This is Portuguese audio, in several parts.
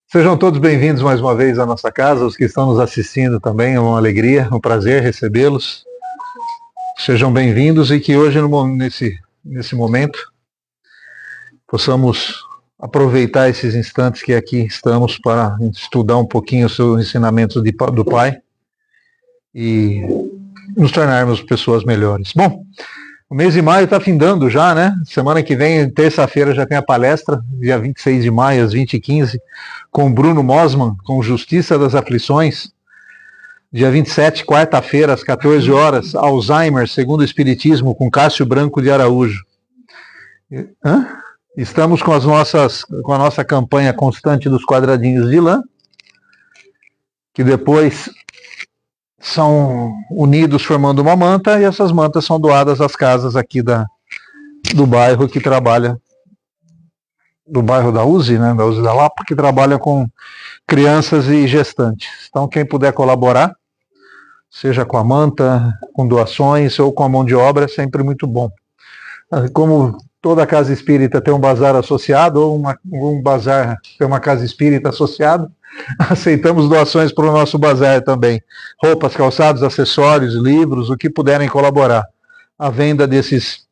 Sejam todos bem-vindos mais uma vez à nossa casa, os que estão nos assistindo também, é uma alegria, um prazer recebê-los. Sejam bem-vindos e que hoje, nesse momento, possamos aproveitar esses instantes que aqui estamos para estudar um pouquinho os ensinamentos do Pai e nos tornarmos pessoas melhores. Bom, o mês de maio está findando já, né? Semana que vem, terça-feira, já tem a palestra, dia 26 de maio, às 20h15, com Bruno Mosman, com Justiça das Aflições. Dia 27, quarta-feira, às 14 horas, Alzheimer, segundo o Espiritismo, com Cássio Branco de Araújo. Estamos com a nossa campanha constante dos quadradinhos de lã, que depois são unidos formando uma manta, e essas mantas são doadas às casas aqui do bairro que trabalha, do bairro da USE, né, da USE da Lapa, que trabalha com crianças e gestantes. Então, quem puder colaborar, seja com a manta, com doações ou com a mão de obra, é sempre muito bom. Como toda casa espírita tem um bazar associado, ou um bazar tem uma casa espírita associada, aceitamos doações para o nosso bazar também. Roupas, calçados, acessórios, livros, o que puderem colaborar. A venda desses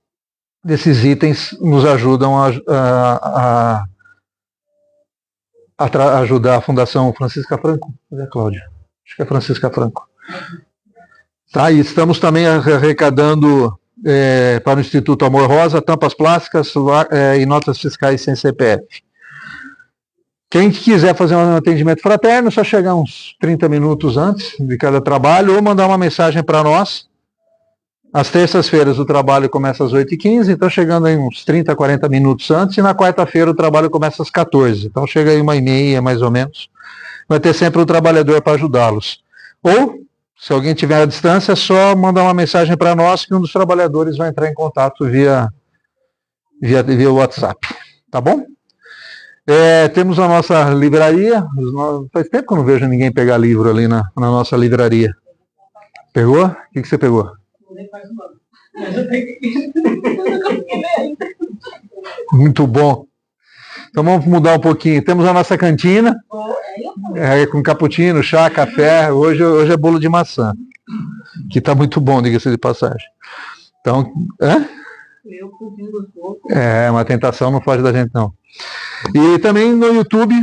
itens nos ajudam a ajudar a Fundação Francisca Franco. Cadê a Cláudia? Acho que é Francisca Franco. Tá, e estamos também arrecadando para o Instituto Amor Rosa, tampas plásticas e notas fiscais sem CPF. Quem quiser fazer um atendimento fraterno, só chegar uns 30 minutos antes de cada trabalho ou mandar uma mensagem para nós. Às terças-feiras o trabalho começa às 8h15, então chegando aí uns 30, 40 minutos antes, e na quarta-feira o trabalho começa às 14h, então chega aí 1h30 mais ou menos. Vai ter sempre um trabalhador para ajudá-los. Ou, se alguém tiver à distância, é só mandar uma mensagem para nós que um dos trabalhadores vai entrar em contato via WhatsApp. Tá bom? Temos a nossa livraria. Faz tempo que eu não vejo ninguém pegar livro ali na nossa livraria. Pegou? O que você pegou? Muito bom. Então vamos mudar um pouquinho. Temos a nossa cantina, com cappuccino, chá, café. Hoje é bolo de maçã, que está muito bom, diga-se de passagem. Então, uma tentação não foge da gente, não. E também no YouTube,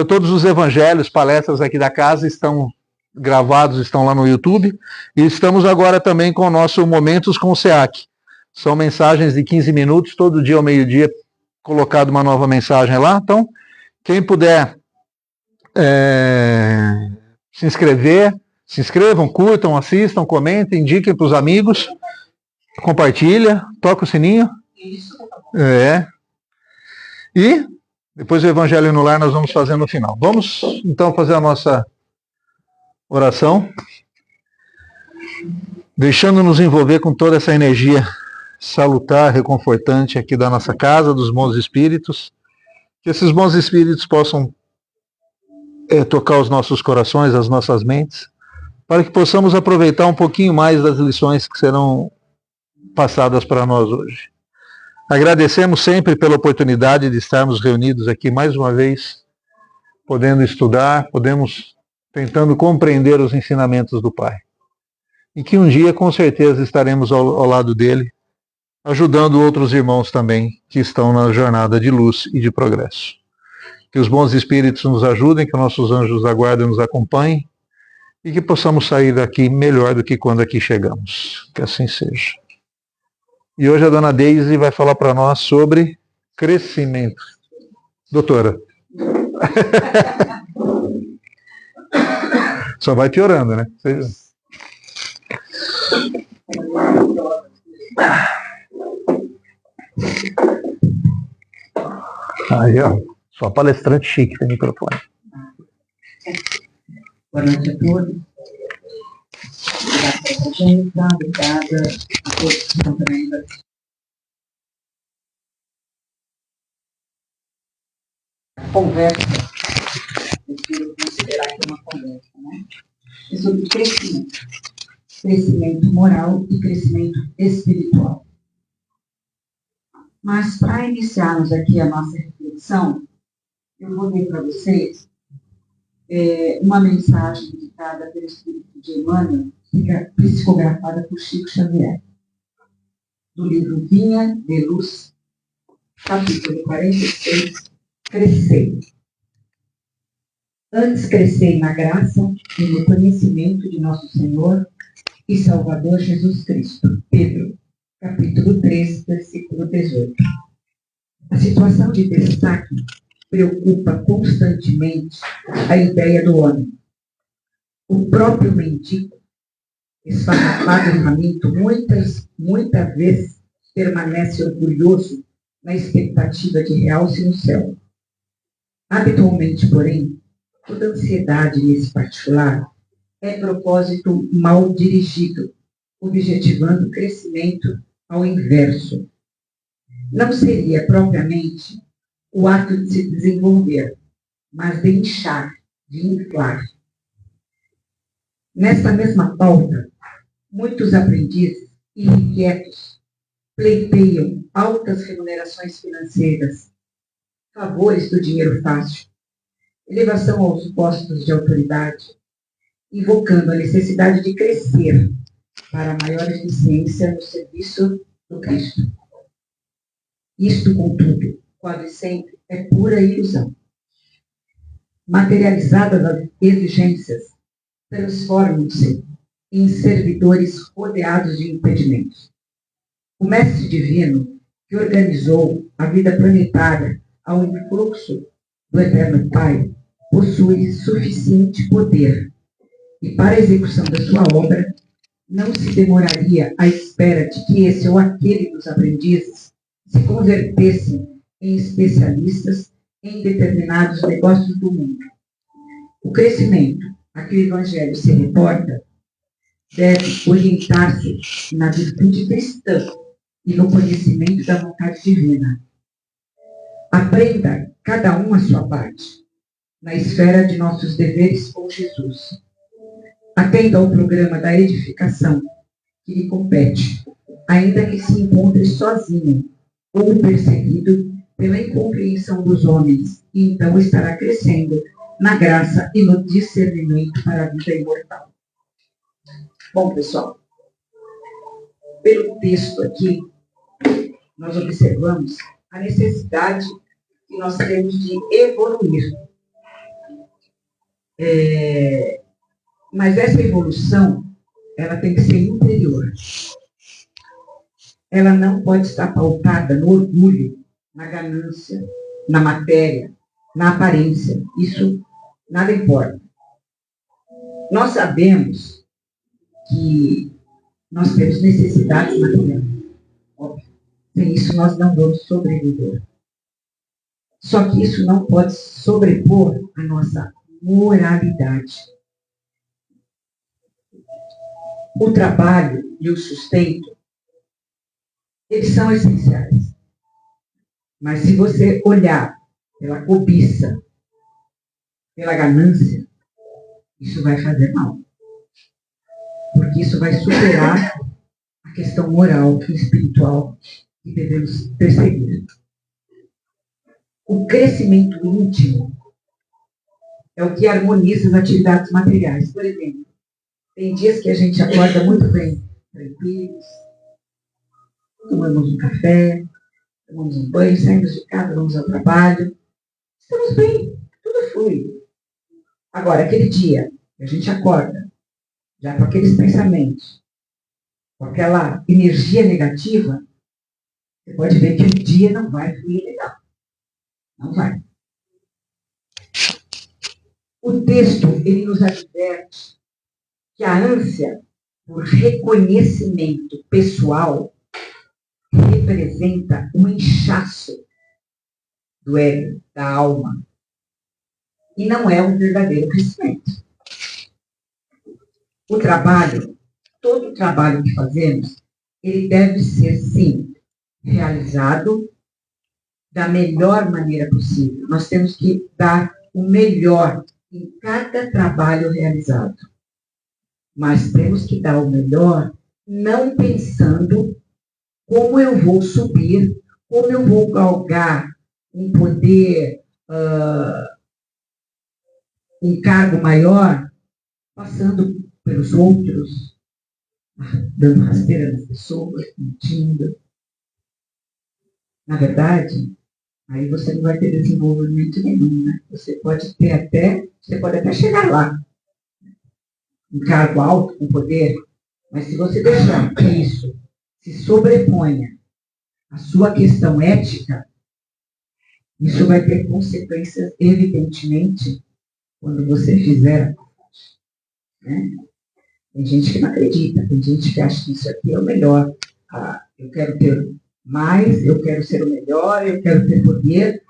todos os evangelhos, palestras aqui da casa estão gravados, estão lá no YouTube. E estamos agora também com o nosso Momentos com o SEAC. São mensagens de 15 minutos, todo dia ao meio-dia, colocado uma nova mensagem lá. Então, quem puder se inscrevam, curtam, assistam, comentem, indiquem para os amigos, compartilha, toca o sininho. Isso. E depois o Evangelho no Lar nós vamos fazer no final. Vamos então fazer a nossa oração, deixando-nos envolver com toda essa energia salutar, reconfortante aqui da nossa casa, dos bons espíritos, que esses bons espíritos possam tocar os nossos corações, as nossas mentes, para que possamos aproveitar um pouquinho mais das lições que serão passadas para nós hoje. Agradecemos sempre pela oportunidade de estarmos reunidos aqui mais uma vez, podendo estudar, tentando compreender os ensinamentos do Pai. E que um dia, com certeza, estaremos ao lado dele, ajudando outros irmãos também que estão na jornada de luz e de progresso. Que os bons espíritos nos ajudem, que nossos anjos da guarda nos acompanhem e que possamos sair daqui melhor do que quando aqui chegamos. Que assim seja. E hoje a dona Deise vai falar para nós sobre crescimento. Doutora. Só vai piorando, né? Aí, ó. Só palestrante chique tem microfone. Boa noite a todos. Obrigada a todos que estão também. Conversa, eu quero considerar que é uma conversa, né? É sobre crescimento. Crescimento moral e crescimento espiritual. Mas, para iniciarmos aqui a nossa reflexão, eu vou ler para vocês uma mensagem ditada pelo Espírito de Emmanuel, psicografada por Chico Xavier, do livro Vinha de Luz, capítulo 46, Crescei. Antes crescei na graça e no conhecimento de nosso Senhor e Salvador Jesus Cristo. Pedro, capítulo 3, versículo 18. A situação de destaque preocupa constantemente a ideia do homem. O próprio mendigo, esfarrapado e faminto, muitas vezes permanece orgulhoso na expectativa de realce no céu. Habitualmente, porém, toda ansiedade nesse particular é propósito mal dirigido, objetivando o crescimento ao inverso. Não seria propriamente o ato de se desenvolver, mas de inchar, de inflar. Nesta mesma pauta, muitos aprendizes irrequietos pleiteiam altas remunerações financeiras, favores do dinheiro fácil, elevação aos postos de autoridade, invocando a necessidade de crescer para maior eficiência no serviço do Cristo. Isto, contudo, quase sempre é pura ilusão. Materializadas as exigências, transformam-se em servidores rodeados de impedimentos. O Mestre Divino, que organizou a vida planetária ao influxo do Eterno Pai, possui suficiente poder e, para a execução da sua obra, não se demoraria à espera de que esse ou aquele dos aprendizes se convertessem em especialistas em determinados negócios do mundo. O crescimento a que o Evangelho se reporta deve orientar-se na virtude cristã e no conhecimento da vontade divina. Aprenda cada um a sua parte, na esfera de nossos deveres com Jesus. Atenda ao programa da edificação que lhe compete, ainda que se encontre sozinho ou perseguido pela incompreensão dos homens, e então estará crescendo na graça e no discernimento para a vida imortal. Bom, pessoal, pelo texto aqui, nós observamos a necessidade que nós temos de evoluir. Mas essa evolução, ela tem que ser interior. Ela não pode estar pautada no orgulho, na ganância, na matéria, na aparência. Isso nada importa. Nós sabemos que nós temos necessidades materiais. Óbvio. Sem isso, nós não vamos sobreviver. Só que isso não pode sobrepor a nossa moralidade. O trabalho e o sustento, eles são essenciais. Mas se você olhar pela cobiça, pela ganância, isso vai fazer mal. Porque isso vai superar a questão moral e espiritual que devemos perseguir. O crescimento íntimo é o que harmoniza as atividades materiais. Por exemplo, tem dias que a gente acorda muito bem, tranquilos, tomamos um café, tomamos um banho, saímos de casa, vamos ao trabalho. Estamos bem, tudo flui. Agora, aquele dia que a gente acorda, já com aqueles pensamentos, com aquela energia negativa, você pode ver que o dia não vai fluir legal. Não vai. O texto, ele nos adverte que a ânsia por reconhecimento pessoal representa um inchaço do ego, da alma, e não é um verdadeiro crescimento. O trabalho, todo o trabalho que fazemos, ele deve ser, sim, realizado da melhor maneira possível. Nós temos que dar o melhor em cada trabalho realizado. Mas temos que dar o melhor não pensando como eu vou subir, como eu vou galgar um poder um cargo maior, passando pelos outros, dando rasteira nas pessoas, mentindo. Na verdade, aí você não vai ter desenvolvimento nenhum, né? Você pode até chegar lá, um cargo alto, com poder, mas se você deixar que isso se sobreponha à sua questão ética, isso vai ter consequências, evidentemente, quando você fizer, né? Tem gente que não acredita, tem gente que acha que isso aqui é o melhor. Eu quero ter mais, eu quero ser o melhor, eu quero ter poder,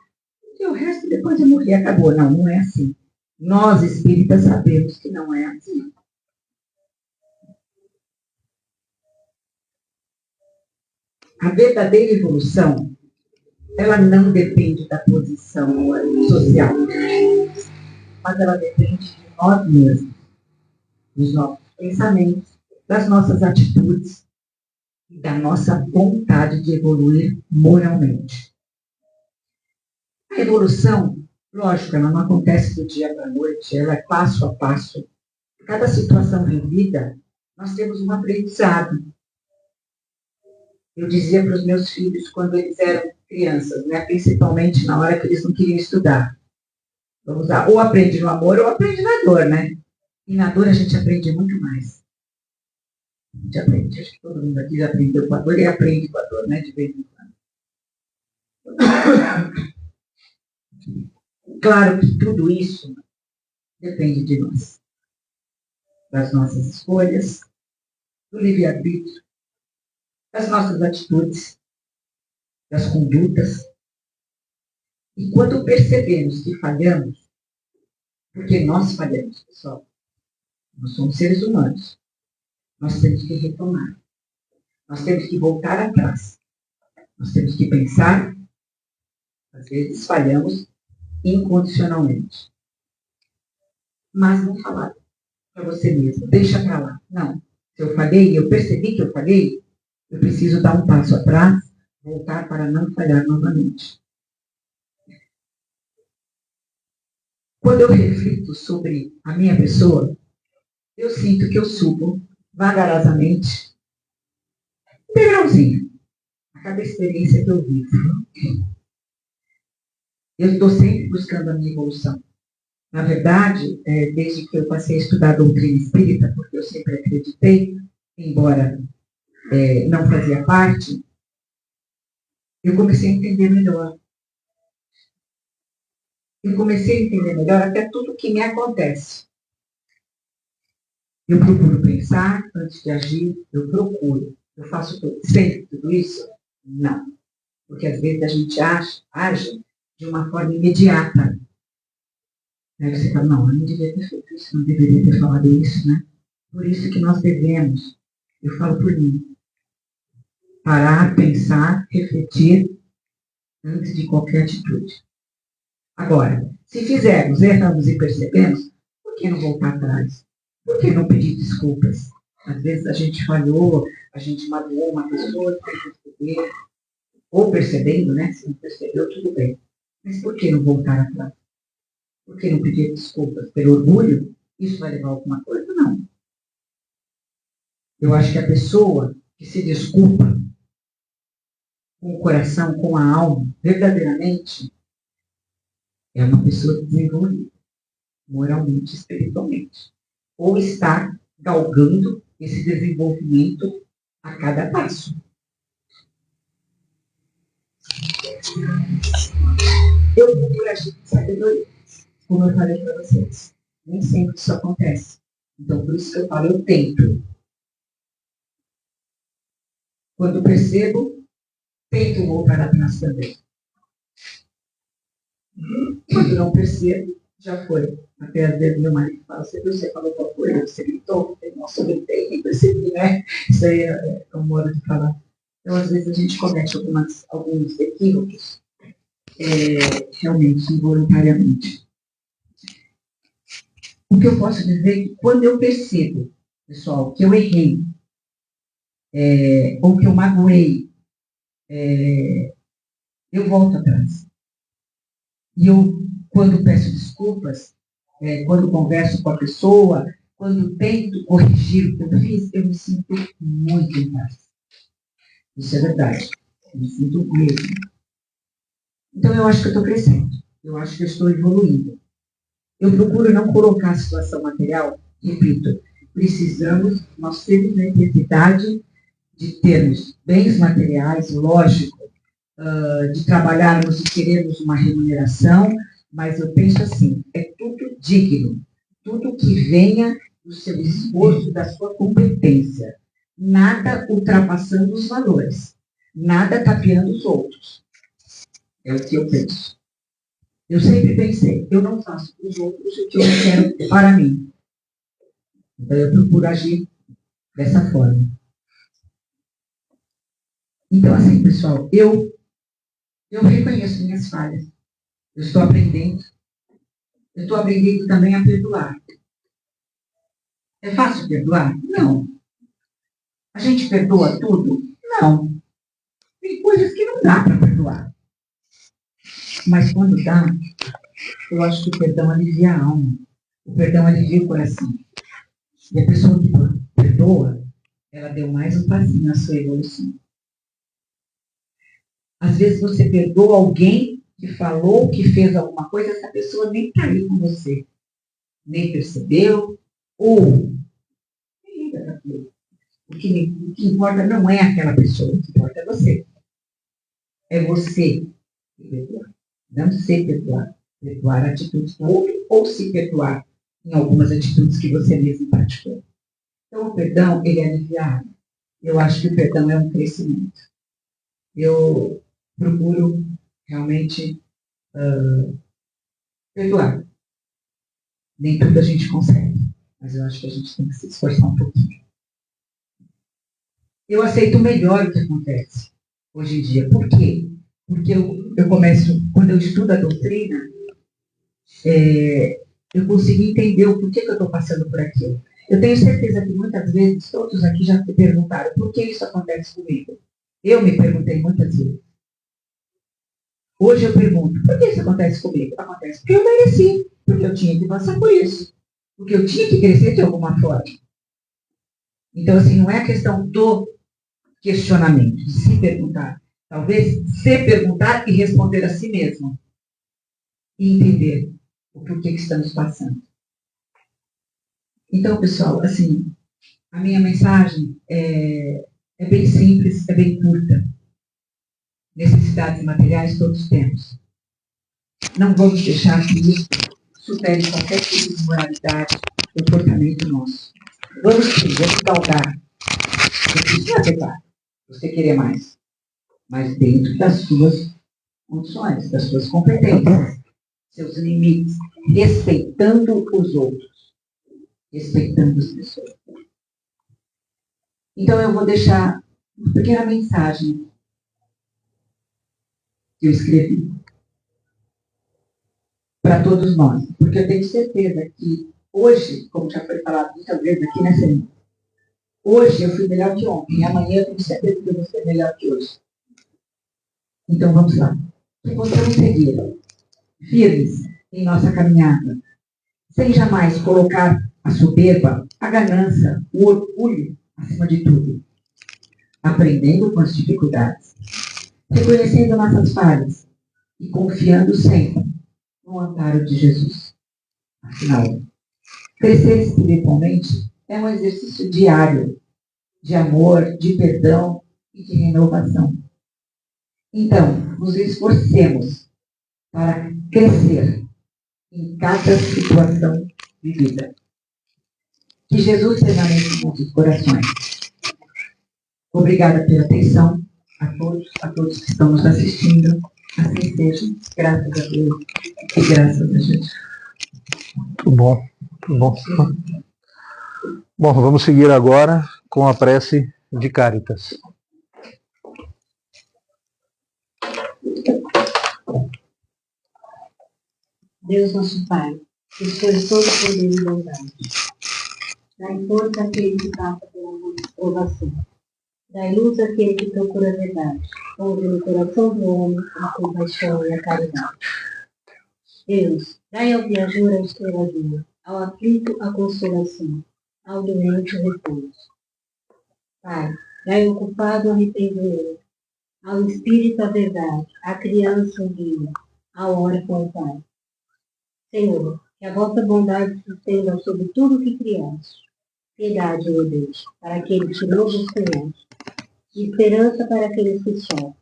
e o resto depois eu morrer, acabou. Não, não é assim. Nós, espíritas, sabemos que não é assim. A verdadeira evolução, ela não depende da posição social, mas ela depende de nós mesmos, dos nossos pensamentos, das nossas atitudes e da nossa vontade de evoluir moralmente. A evolução, lógico, ela não acontece do dia para a noite, ela é passo a passo. Cada situação vivida, nós temos um aprendizado. Eu dizia para os meus filhos, quando eles eram crianças, né, principalmente na hora que eles não queriam estudar, vamos lá, ou aprende no amor ou aprende na dor, né? E na dor a gente aprende muito mais. A gente aprende, acho que todo mundo aqui já aprendeu com a dor e aprende com a dor, né, de vez em quando. Claro que tudo isso depende de nós, das nossas escolhas, do livre-arbítrio, das nossas atitudes, das condutas. E quando percebemos que falhamos, porque nós falhamos, pessoal, nós somos seres humanos, nós temos que retomar, nós temos que voltar atrás, nós temos que pensar, às vezes falhamos incondicionalmente, mas não falar para você mesmo, deixa para lá. Não, se eu falhei, eu percebi que eu falhei, eu preciso dar um passo atrás, voltar para não falhar novamente. Quando eu reflito sobre a minha pessoa, eu sinto que eu subo vagarosamente, um degrauzinho, a cada experiência que eu vivo. Eu estou sempre buscando a minha evolução. Na verdade, desde que eu passei a estudar a doutrina espírita, porque eu sempre acreditei, embora não fazia parte, eu comecei a entender melhor. Eu comecei a entender melhor até tudo o que me acontece. Eu procuro pensar antes de agir, eu procuro. Eu faço sempre tudo isso? Não. Porque às vezes a gente age de uma forma imediata. Aí você fala, não, eu não devia ter feito isso, não deveria ter falado isso, né? Por isso que nós devemos, eu falo por mim, parar, pensar, refletir antes de qualquer atitude. Agora, se fizermos, erramos e percebemos, por que não voltar atrás? Por que não pedir desculpas? Às vezes a gente falhou, a gente magoou uma pessoa sem perceber, ou percebendo, né? Se não percebeu, tudo bem. Mas por que não voltar atrás? Por que não pedir desculpas? Pelo orgulho? Isso vai levar a alguma coisa? Não. Eu acho que a pessoa que se desculpa com o coração, com a alma, verdadeiramente, é uma pessoa desenvolvida, moralmente, espiritualmente. Ou está galgando esse desenvolvimento a cada passo. Eu procuro agir com sabedoria, como eu falei para vocês. Nem sempre isso acontece. Então, por isso que eu falo, eu tento. Quando percebo, tento voltar atrás também. Quando não percebo, já foi. Até às vezes meu marido fala, você falou qual coisa, você gritou, nossa, eu gritei, nem percebi, né? Isso aí é um modo de falar. Então, às vezes, a gente comete alguns equívocos, realmente, involuntariamente. O que eu posso dizer é que quando eu percebo, pessoal, que eu errei, ou que eu magoei, eu volto atrás. E eu, quando peço desculpas, quando converso com a pessoa, quando tento corrigir o que eu fiz, eu me sinto muito em paz. Isso é verdade. Eu me sinto mesmo. Então, eu acho que eu estou crescendo. Eu acho que eu estou evoluindo. Eu procuro não colocar a situação material, repito, nós temos necessidade de termos bens materiais, lógico, de trabalharmos e queremos uma remuneração, mas eu penso assim, é tudo digno, tudo que venha do seu esforço, da sua competência, nada ultrapassando os valores, nada tapeando os outros. É o que eu penso. Eu sempre pensei, eu não faço para os outros o que eu não quero para mim. Então eu procuro agir dessa forma. Então, assim, pessoal, eu reconheço minhas falhas. Eu estou aprendendo. Eu estou aprendendo também a perdoar. É fácil perdoar? Não. A gente perdoa tudo? Não. Tem coisas que não dá para perdoar. Mas quando dá, eu acho que o perdão alivia a alma. O perdão alivia o coração. E a pessoa que perdoa, ela deu mais um passinho na sua evolução. Às vezes você perdoa alguém que falou, que fez alguma coisa, essa pessoa nem está aí com você. Nem percebeu, ou nem liga para aquilo. O que importa não é aquela pessoa, o que importa é você. É você que perdoar. Não se perdoar. Perdoar atitudes do outro ou se perdoar em algumas atitudes que você mesmo praticou. Então, o perdão, ele é aliviado. Eu acho que o perdão é um crescimento. Eu procuro realmente perdoar. Nem tudo a gente consegue, mas eu acho que a gente tem que se esforçar um pouquinho. Eu aceito melhor o que acontece hoje em dia. Por quê? Porque eu começo, quando eu estudo a doutrina, eu consigo entender o porquê que eu estou passando por aquilo. Eu tenho certeza que muitas vezes, todos aqui já me perguntaram por que isso acontece comigo. Eu me perguntei muitas vezes. Hoje eu pergunto, por que isso acontece comigo? Acontece porque eu mereci, porque eu tinha que passar por isso, porque eu tinha que crescer de alguma forma. Então, assim, não é a questão do questionamento, de se perguntar. Talvez se perguntar e responder a si mesmo. E entender o porquê que estamos passando. Então, pessoal, assim, a minha mensagem é bem simples, é bem curta. Necessidades materiais todos temos. Não vamos deixar que isso supere qualquer tipo de moralidade, comportamento nosso. Vamos galgar. Você precisa adequar. Você querer mais. Mas dentro das suas condições, das suas competências, seus limites, respeitando os outros, respeitando as pessoas. Então eu vou deixar uma pequena mensagem que eu escrevi para todos nós, porque eu tenho certeza que hoje, como já foi falado muitas vezes aqui nessa reunião, hoje eu fui melhor que ontem, e amanhã eu tenho certeza que eu vou ser melhor que hoje. Então vamos lá. Que possamos seguir firmes em nossa caminhada, sem jamais colocar a soberba, a ganância, o orgulho acima de tudo, aprendendo com as dificuldades, reconhecendo nossas falhas e confiando sempre no amparo de Jesus. Afinal, crescer espiritualmente é um exercício diário de amor, de perdão e de renovação. Então, nos esforcemos para crescer em cada situação vivida. Que Jesus permaneça em nossos corações. Obrigada pela atenção a todos que estão nos assistindo. Assim seja, graças a Deus e graças a Jesus. Muito bom, muito bom. Bom, vamos seguir agora com a prece de Cáritas. Deus nosso Pai, que sois todo poder e bondade, dai força àquele que passa pela provação, dai luz àquele que procura a verdade, ouve no coração do homem a compaixão e a caridade. Deus, Dai ao viajor a estrela guia, ao aflito a consolação, ao doente o repouso. Pai, dai ao culpado o arrependimento, ao espírito a verdade, à criança o guia, ao órfão o pai. Senhor, que a vossa bondade se estenda sobre tudo o que criaste. Piedade, meu Deus, para aqueles que não vos conhecem, e esperança para aqueles que sofrem.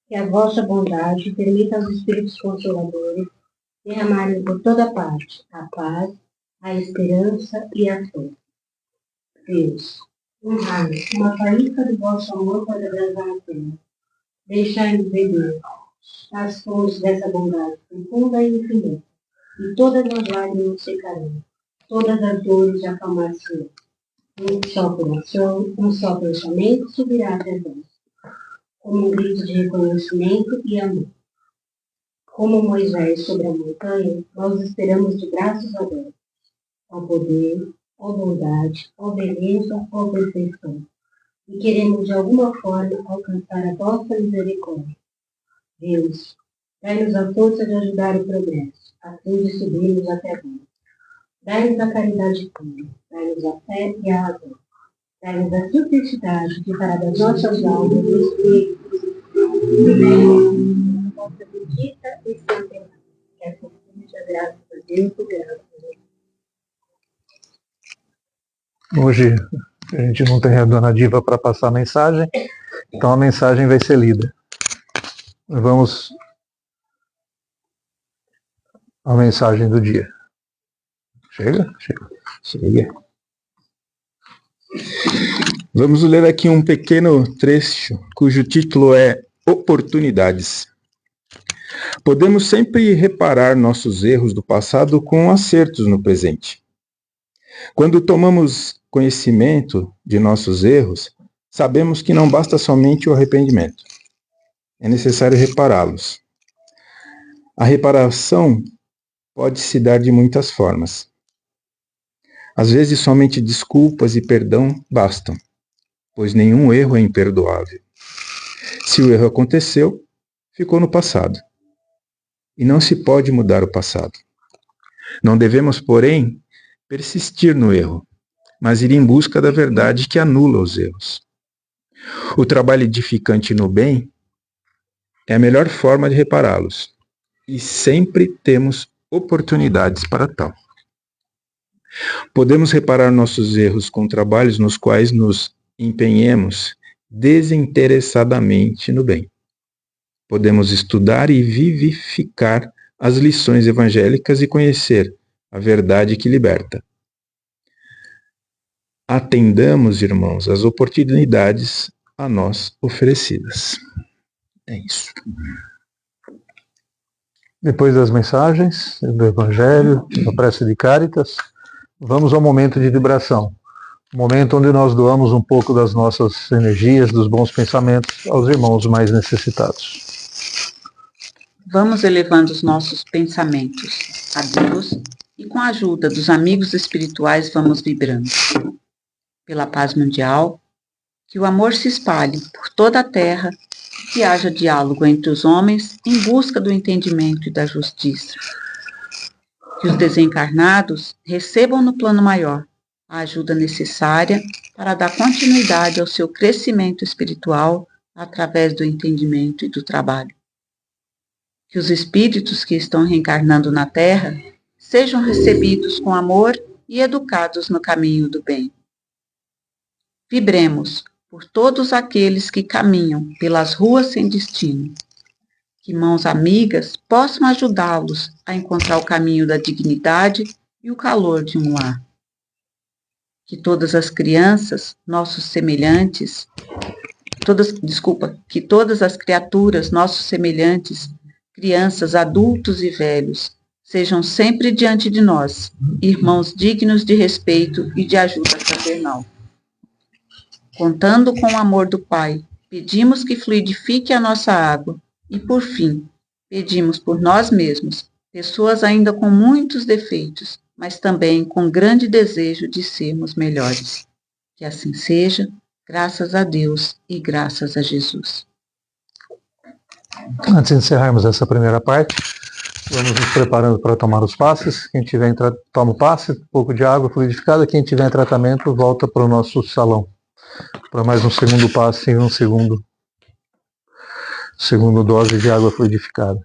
Que a vossa bondade permita aos Espíritos Consoladores derramarem por toda parte a paz, a esperança e a fé. Deus, honrai uma faísca do vosso amor para abrasar a terra. Deixai-nos beber as fontes dessa bondade profunda e infinita, e todas as lágrimas secarão, todas as dores acalmar-se. Um só coração, um só pensamento subirá até vós, como um grito de reconhecimento e amor. Como Moisés sobre a montanha, nós esperamos de braços abertos, ó poder, ó bondade, ó beleza, ó perfeição, e queremos de alguma forma alcançar a vossa misericórdia. Deus, dai-nos a força de ajudar o progresso, a fim de subirmos até vós. Dai-nos a caridade pura, dai-nos a fé e a razão. Dai-nos a simplicidade que fará das nossas almas e espíritos a vossa bendita e santa imagem. Que assim seja, graças a Deus e graças a Deus. Hoje a gente não tem a Dona Diva para passar a mensagem, então a mensagem vai ser lida. Vamos à mensagem do dia. Chega? Chega. Vamos ler aqui um pequeno trecho cujo título é Oportunidades. Podemos sempre reparar nossos erros do passado com acertos no presente. Quando tomamos conhecimento de nossos erros, sabemos que não basta somente o arrependimento. É necessário repará-los. A reparação pode se dar de muitas formas. Às vezes, somente desculpas e perdão bastam, pois nenhum erro é imperdoável. Se o erro aconteceu, ficou no passado. E não se pode mudar o passado. Não devemos, porém, persistir no erro, mas ir em busca da verdade que anula os erros. O trabalho edificante no bem é a melhor forma de repará-los, e sempre temos oportunidades para tal. Podemos reparar nossos erros com trabalhos nos quais nos empenhemos desinteressadamente no bem. Podemos estudar e vivificar as lições evangélicas e conhecer a verdade que liberta. Atendamos, irmãos, às oportunidades a nós oferecidas. É isso. Depois das mensagens do Evangelho, da prece de Cáritas, vamos ao momento de vibração. Momento onde nós doamos um pouco das nossas energias, dos bons pensamentos aos irmãos mais necessitados. Vamos elevando os nossos pensamentos a Deus e com a ajuda dos amigos espirituais vamos vibrando. Pela paz mundial, que o amor se espalhe por toda a terra, que haja diálogo entre os homens em busca do entendimento e da justiça. Que os desencarnados recebam no plano maior a ajuda necessária para dar continuidade ao seu crescimento espiritual através do entendimento e do trabalho. Que os espíritos que estão reencarnando na Terra sejam recebidos com amor e educados no caminho do bem. Vibremos por todos aqueles que caminham pelas ruas sem destino. Que mãos amigas possam ajudá-los a encontrar o caminho da dignidade e o calor de um lar. Que todas as crianças, nossos semelhantes, que todas as criaturas, nossos semelhantes, crianças, adultos e velhos, sejam sempre diante de nós, irmãos dignos de respeito e de ajuda fraternal. Contando com o amor do Pai, pedimos que fluidifique a nossa água e, por fim, pedimos por nós mesmos, pessoas ainda com muitos defeitos, mas também com grande desejo de sermos melhores. Que assim seja, graças a Deus e graças a Jesus. Antes de encerrarmos essa primeira parte, Vamos nos preparando para tomar os passes. Quem tiver toma o passe, um pouco de água fluidificada. Quem tiver em tratamento, volta para o nosso salão. Para mais um segundo passe e um segundo dose de água fluidificada.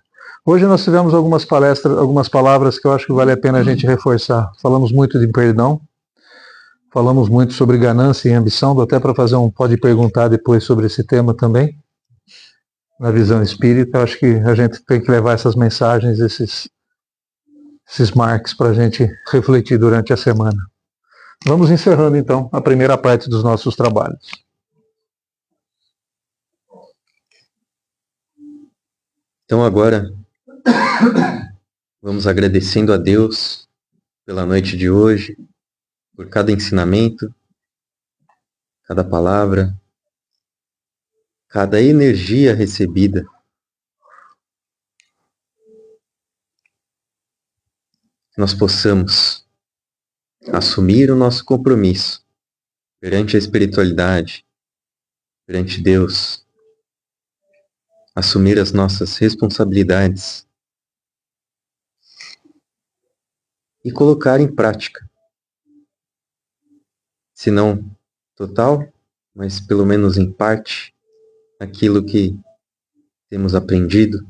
Hoje nós tivemos algumas palestras, algumas palavras que eu acho que vale a pena a gente reforçar. Falamos muito de perdão, falamos muito sobre ganância e ambição, dou até para fazer pode perguntar depois sobre esse tema também, na visão espírita. Eu acho que a gente tem que levar essas mensagens, esses marques para a gente refletir durante a semana. Vamos encerrando então a primeira parte dos nossos trabalhos. Então agora, vamos agradecendo a Deus pela noite de hoje, por cada ensinamento, cada palavra, cada energia recebida. Que nós possamos assumir o nosso compromisso perante a espiritualidade, perante Deus, assumir as nossas responsabilidades e colocar em prática, se não total, mas pelo menos em parte, aquilo que temos aprendido,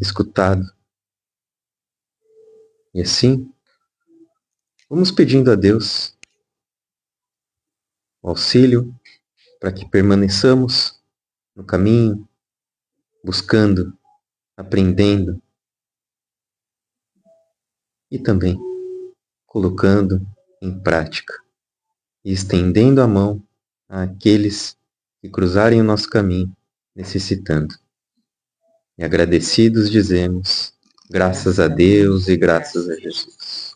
escutado. E assim, vamos pedindo a Deus o auxílio para que permaneçamos no caminho, buscando, aprendendo e também colocando em prática e estendendo a mão àqueles que cruzarem o nosso caminho necessitando. E agradecidos dizemos, graças a Deus e graças a Jesus.